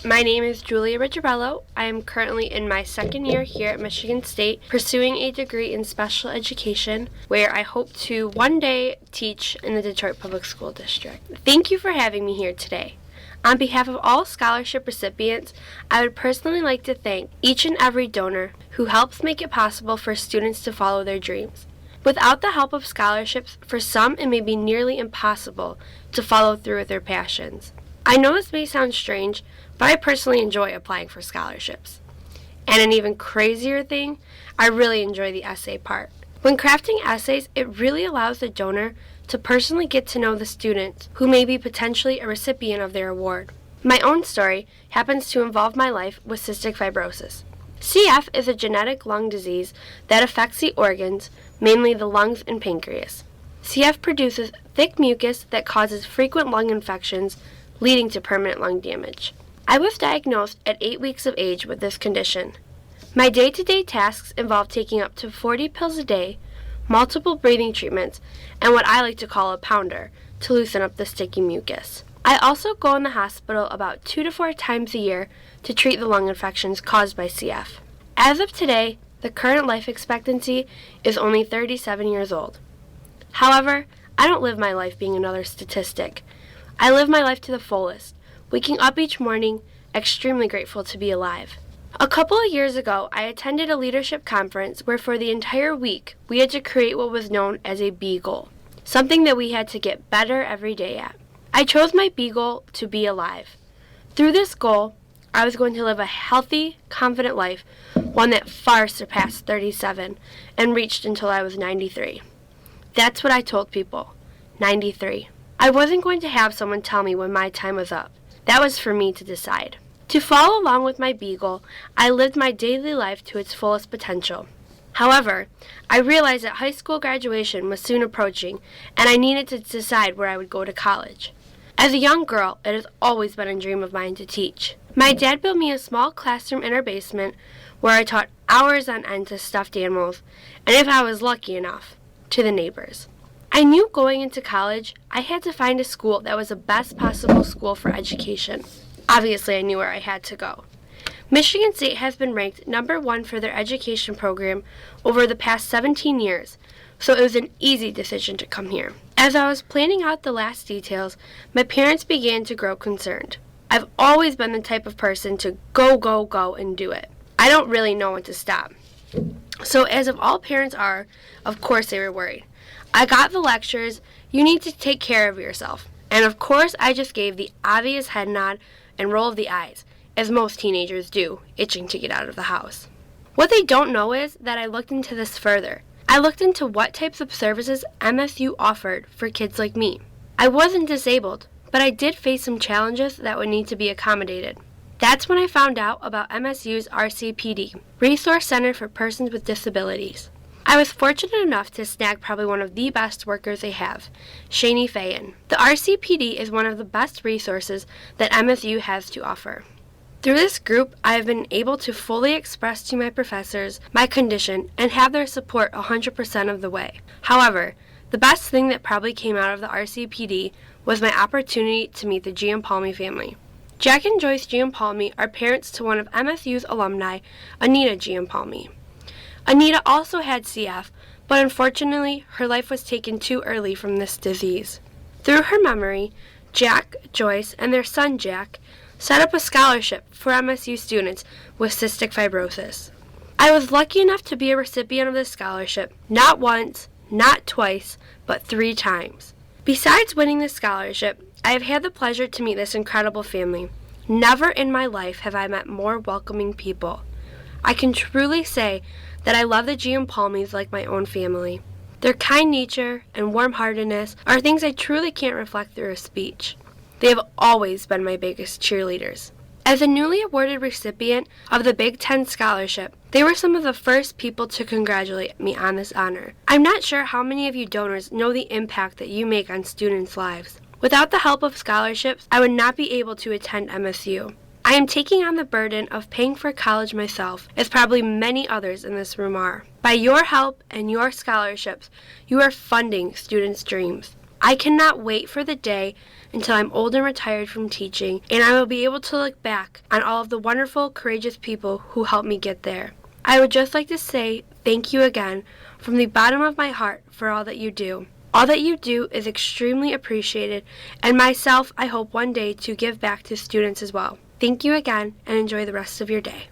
My name is Julia Ruggirello. I am currently in my second year here at Michigan State, pursuing a degree in special education, where I hope to one day teach in the Detroit Public School District. Thank you for having me here today. On behalf of all scholarship recipients, I would personally like to thank each and every donor who helps make it possible for students to follow their dreams. Without the help of scholarships, for some it may be nearly impossible to follow through with their passions. I know this may sound strange, but I personally enjoy applying for scholarships. And an even crazier thing, I really enjoy the essay part. When crafting essays, it really allows the donor to personally get to know the student who may be potentially a recipient of their award. My own story happens to involve my life with cystic fibrosis. CF is a genetic lung disease that affects the organs, mainly the lungs and pancreas. CF produces thick mucus that causes frequent lung infections, leading to permanent lung damage. I was diagnosed at 8 weeks of age with this condition. My day-to-day tasks involve taking up to 40 pills a day, multiple breathing treatments, and what I like to call a pounder to loosen up the sticky mucus. I also go in the hospital about 2 to 4 times a year to treat the lung infections caused by CF. As of today, the current life expectancy is only 37 years old. However, I don't live my life being another statistic. I live my life to the fullest, waking up each morning extremely grateful to be alive. A couple of years ago, I attended a leadership conference where for the entire week we had to create what was known as a B goal, something that we had to get better every day at. I chose my B goal to be alive. Through this goal, I was going to live a healthy, confident life, one that far surpassed 37 and reached until I was 93. That's what I told people, 93. I wasn't going to have someone tell me when my time was up. That was for me to decide. To follow along with my B goal, I lived my daily life to its fullest potential. However, I realized that high school graduation was soon approaching, and I needed to decide where I would go to college. As a young girl, it has always been a dream of mine to teach. My dad built me a small classroom in our basement where I taught hours on end to stuffed animals, and if I was lucky enough, to the neighbors. I knew going into college, I had to find a school that was the best possible school for education. Obviously, I knew where I had to go. Michigan State has been ranked number 1 for their education program over the past 17 years, so it was an easy decision to come here. As I was planning out the last details, my parents began to grow concerned. I've always been the type of person to go, and do it. I don't really know when to stop. So as of all parents are, of course they were worried. I got the lectures, you need to take care of yourself. And of course I just gave the obvious head nod and roll of the eyes, as most teenagers do, itching to get out of the house. What they don't know is that I looked into this further. I looked into what types of services MSU offered for kids like me. I wasn't disabled, but I did face some challenges that would need to be accommodated. That's when I found out about MSU's RCPD, Resource Center for Persons with Disabilities. I was fortunate enough to snag probably one of the best workers they have, Shani Fayen. The RCPD is one of the best resources that MSU has to offer. Through this group, I have been able to fully express to my professors my condition and have their support 100% of the way. However, the best thing that probably came out of the RCPD was my opportunity to meet the Giampalmi family. Jack and Joyce Giampalmi are parents to one of MSU's alumni, Anita Giampalmi. Anita also had CF, but unfortunately, her life was taken too early from this disease. Through her memory, Jack, Joyce, and their son Jack set up a scholarship for MSU students with cystic fibrosis. I was lucky enough to be a recipient of this scholarship, not once, not twice, but 3 times. Besides winning this scholarship, I have had the pleasure to meet this incredible family. Never in my life have I met more welcoming people. I can truly say that I love the Giampalmis like my own family. Their kind nature and warm-heartedness are things I truly can't reflect through a speech. They have always been my biggest cheerleaders. As a newly awarded recipient of the Big Ten Scholarship, they were some of the first people to congratulate me on this honor. I'm not sure how many of you donors know the impact that you make on students' lives. Without the help of scholarships, I would not be able to attend MSU. I am taking on the burden of paying for college myself, as probably many others in this room are. By your help and your scholarships, you are funding students' dreams. I cannot wait for the day until I'm old and retired from teaching, and I will be able to look back on all of the wonderful, courageous people who helped me get there. I would just like to say thank you again from the bottom of my heart for all that you do. All that you do is extremely appreciated, and myself, I hope one day to give back to students as well. Thank you again, and enjoy the rest of your day.